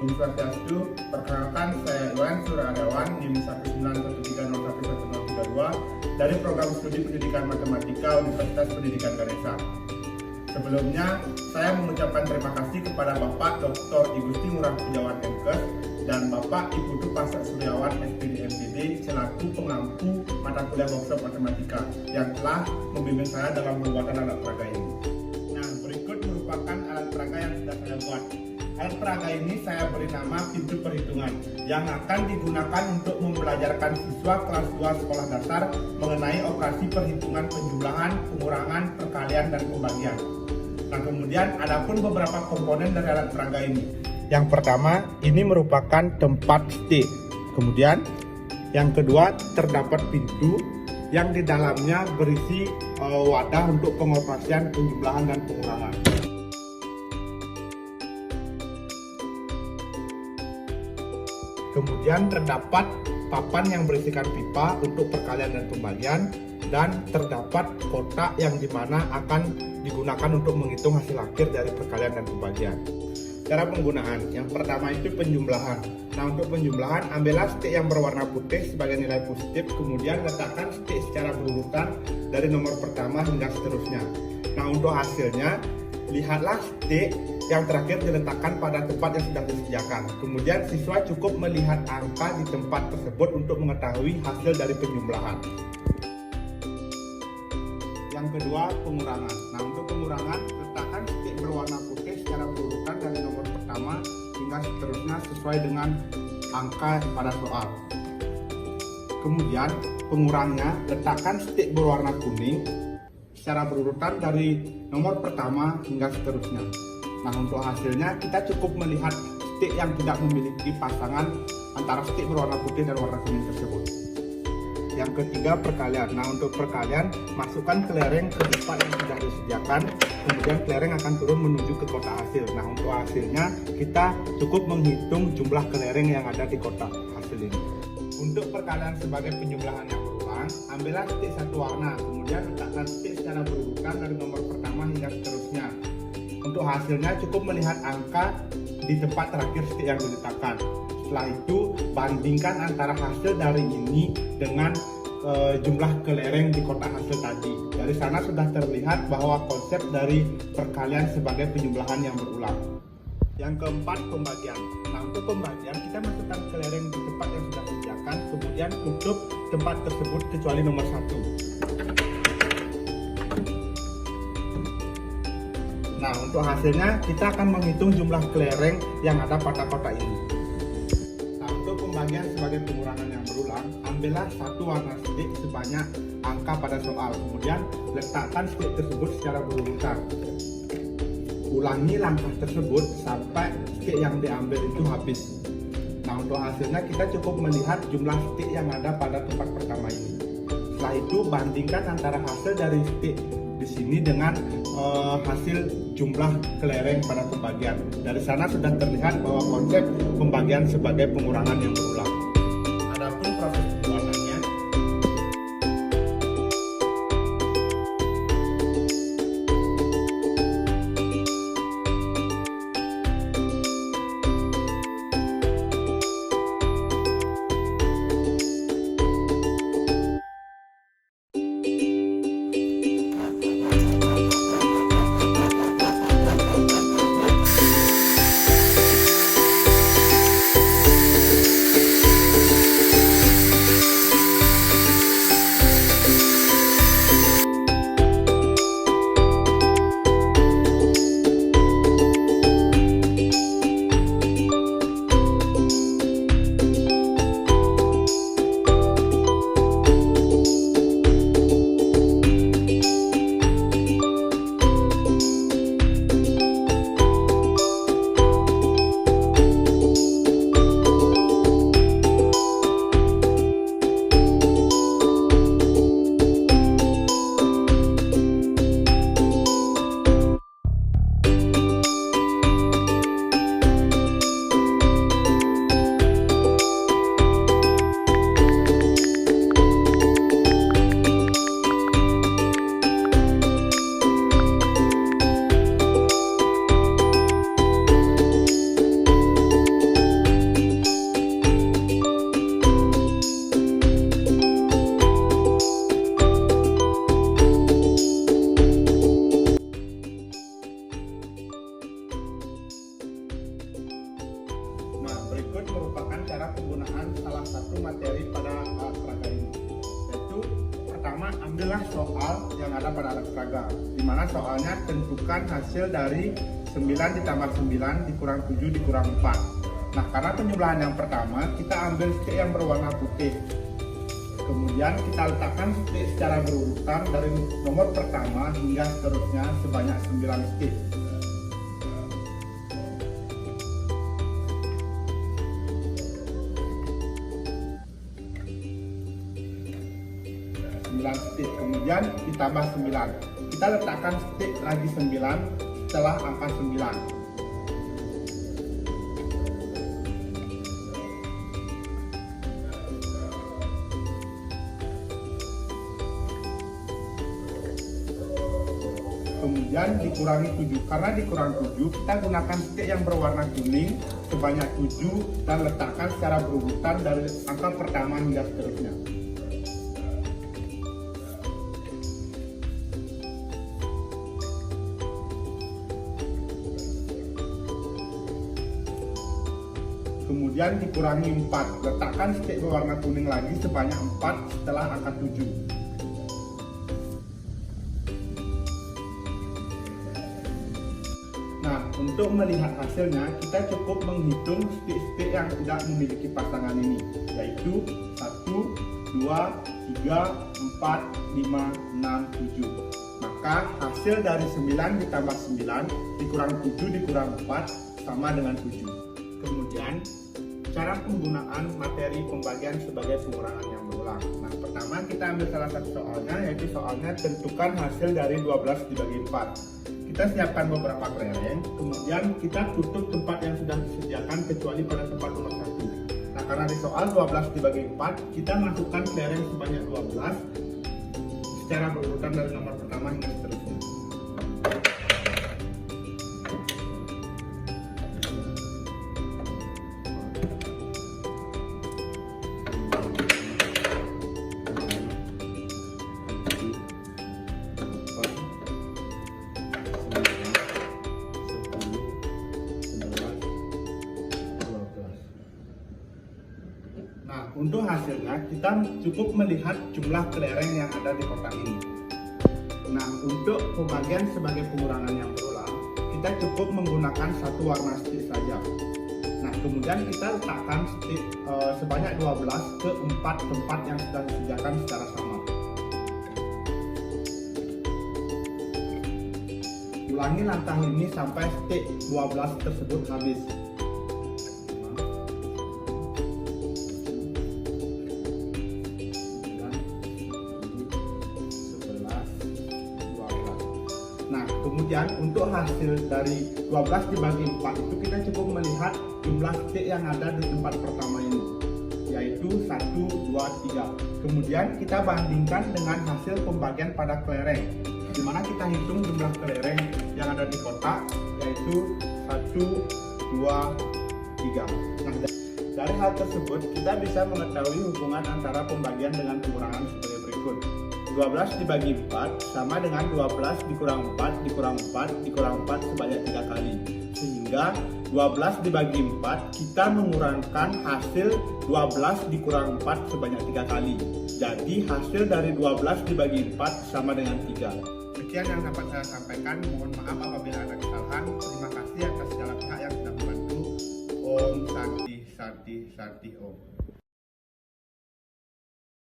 Om Swastiastu, perkenalkan saya Iwan Suryawan, NIM 191301132 dari Program Studi Pendidikan Matematika Universitas Pendidikan Ganesha. Sebelumnya, saya mengucapkan terima kasih kepada Bapak Dr. Igusti Ngurah Setiawan MKes dan Bapak Ibu Dupasa Suryawan SPD MPD selaku pengampu mata kuliah workshop matematika yang telah membimbing saya dalam pembuatan alat peraga ini. Nah, berikut merupakan alat peraga yang sudah saya buat. Alat peraga ini saya beri nama pintu perhitungan yang akan digunakan untuk membelajarkan siswa kelas 2 sekolah dasar mengenai operasi perhitungan penjumlahan, pengurangan, perkalian, dan pembagian. Nah, kemudian ada pun beberapa komponen dari alat peraga ini. Yang pertama, ini merupakan tempat stick. Kemudian, yang kedua, terdapat pintu yang di dalamnya berisi wadah untuk pengoperasian penjumlahan dan pengurangan. Kemudian terdapat papan yang berisikan pipa untuk perkalian dan pembagian, dan terdapat kotak yang dimana akan digunakan untuk menghitung hasil akhir dari perkalian dan pembagian. Cara penggunaan, yang pertama itu penjumlahan. Nah, untuk penjumlahan, ambillah stick yang berwarna putih sebagai nilai positif, kemudian letakkan stick secara berurutan dari nomor pertama hingga seterusnya. Nah, untuk hasilnya, lihatlah stick yang terakhir diletakkan pada tempat yang sudah disediakan. Kemudian siswa cukup melihat angka di tempat tersebut untuk mengetahui hasil dari penjumlahan. Yang kedua, pengurangan. Nah, untuk pengurangan, letakkan stick berwarna putih secara berurutan dari nomor pertama hingga seterusnya sesuai dengan angka pada soal. Kemudian, pengurangnya, letakkan stick berwarna kuning secara berurutan dari nomor pertama hingga seterusnya. Nah, untuk hasilnya kita cukup melihat stick yang tidak memiliki pasangan antara stick berwarna putih dan warna kuning tersebut. Yang ketiga, perkalian. Nah, untuk perkalian, masukkan kelereng ke tempat yang sudah disediakan, kemudian kelereng akan turun menuju ke kotak hasil. Nah, untuk hasilnya kita cukup menghitung jumlah kelereng yang ada di kotak hasil ini. Untuk perkalian sebagai penjumlahan yang berulang, ambillah stick satu warna, kemudian letakkan stick secara berurutan dari nomor pertama hingga seterusnya. Untuk hasilnya cukup melihat angka di tempat terakhir stick yang diletakkan. Setelah itu, bandingkan antara hasil dari ini dengan jumlah kelereng di kotak hasil tadi. Dari sana sudah terlihat bahwa konsep dari perkalian sebagai penjumlahan yang berulang. Yang keempat, pembagian. Nah, untuk pembagian kita masukkan kelereng di tempat yang sudah disediakan, kemudian tutup tempat tersebut kecuali nomor 1. Nah, untuk hasilnya kita akan menghitung jumlah kelereng yang ada pada kotak ini. Nah, untuk pembagian sebagai pengurangan yang berulang, ambillah satu warna stick sebanyak angka pada soal, kemudian letakkan stick tersebut secara berurutan. Ulangi langkah tersebut sampai stick yang diambil itu habis. Nah, untuk hasilnya kita cukup melihat jumlah stick yang ada pada tempat pertama ini. Setelah itu, bandingkan antara hasil dari stick di sini dengan hasil jumlah kelereng pada pembagian. Dari sana sudah terlihat bahwa konsep pembagian sebagai pengurangan yang berulang. Adapun proses pembuatannya, materi pada alat peraga ini. Yaitu pertama, ambillah soal yang ada pada alat peraga, di mana soalnya tentukan hasil dari 9 ditambah 9 dikurang 7 dikurang 4. Nah, karena penjumlahan yang pertama, kita ambil stik yang berwarna putih. Kemudian kita letakkan stik secara berurutan dari nomor pertama hingga seterusnya sebanyak 9 stik. Kemudian ditambah 9. Kita letakkan stik lagi 9 setelah angka 9. Kemudian dikurangi 7. Karena dikurang 7, kita gunakan stik yang berwarna kuning sebanyak 7 dan letakkan secara berurutan dari angka pertama hingga seterusnya. Kemudian dikurangi 4, letakkan stik berwarna kuning lagi sebanyak 4 setelah angka 7. Nah, untuk melihat hasilnya, kita cukup menghitung stik-stik yang tidak memiliki pasangan ini, yaitu 1, 2, 3, 4, 5, 6, 7. Maka hasil dari 9 ditambah 9 dikurang 7 dikurang 4 sama dengan 7. Kemudian, cara penggunaan materi pembagian sebagai pengurangan yang berulang. Nah, pertama kita ambil salah satu soalnya, yaitu soalnya tentukan hasil dari 12 dibagi 4. Kita siapkan beberapa kelereng, kemudian kita tutup tempat yang sudah disediakan kecuali pada tempat nomor 1. Nah, karena di soal 12 dibagi 4, kita masukkan kelereng sebanyak 12 secara berurutan dari nomor pertama hingga seterusnya. Nah, untuk hasilnya kita cukup melihat jumlah kelereng yang ada di kotak ini. Nah, untuk pembagian sebagai pengurangan yang berulang, kita cukup menggunakan satu warna stik saja. Nah, kemudian kita letakkan stik sebanyak 12 ke 4 tempat yang sudah disediakan secara sama. Ulangi langkah ini sampai stik 12 tersebut habis. Nah, kemudian untuk hasil dari 12 dibagi 4 itu kita cukup melihat jumlah stik yang ada di tempat pertama ini, yaitu 1, 2, 3. Kemudian kita bandingkan dengan hasil pembagian pada kelereng, di mana kita hitung jumlah kelereng yang ada di kotak, yaitu 1, 2, 3. Nah, dari hal tersebut kita bisa mengetahui hubungan antara pembagian dengan pengurangan sebagai berikut. 12 dibagi 4 sama dengan 12 dikurang 4 dikurang 4 dikurang 4 sebanyak 3 kali. Sehingga 12 dibagi 4 kita mengurangkan hasil 12 dikurang 4 sebanyak 3 kali. Jadi hasil dari 12 dibagi 4 sama dengan 3. Sekian yang dapat saya sampaikan. Mohon maaf apabila ada kesalahan. Terima kasih atas segala pihak yang sudah membantu. Om Santi Santi Santi Om.